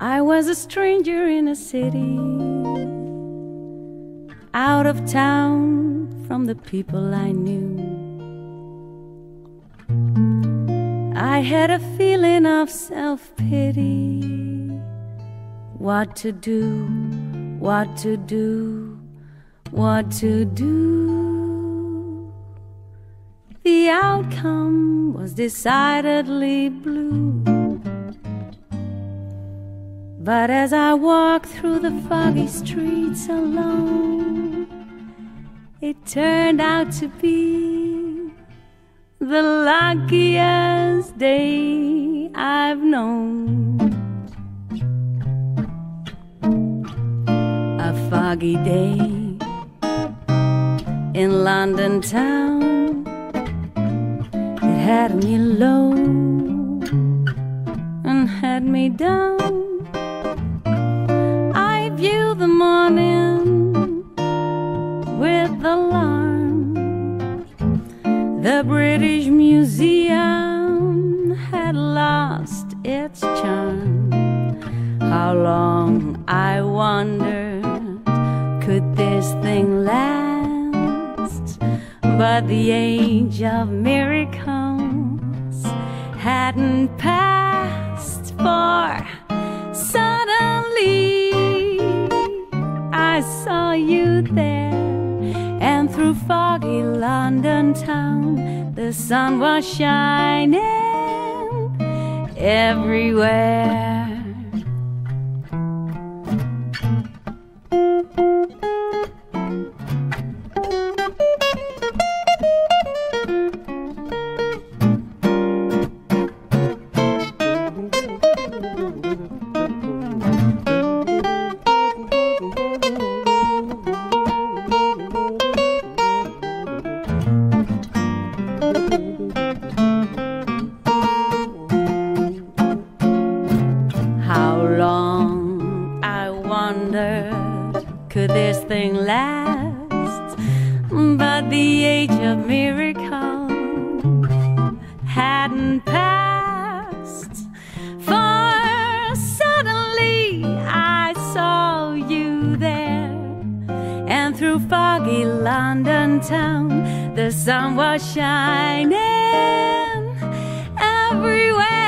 I was a stranger in a city, out of town from the people I knew. I had a feeling of self-pity. What to do, what to do, what to do. The outcome was decidedly blue. But as I walked through the foggy streets alone, it turned out to be the luckiest day I've known. A foggy day in London town, it had me low and had me down. I view the morning with alarm. The British Museum had lost its charm. How long, I wondered, could this thing last? But the age of miracles hadn't passed, for suddenly I saw you there, and through foggy London town the sun was shining everywhere. How long, I wondered, could this thing last? But the age of miracles hadn't passed, for suddenly I saw you there, and through foggy London town the sun was shining everywhere.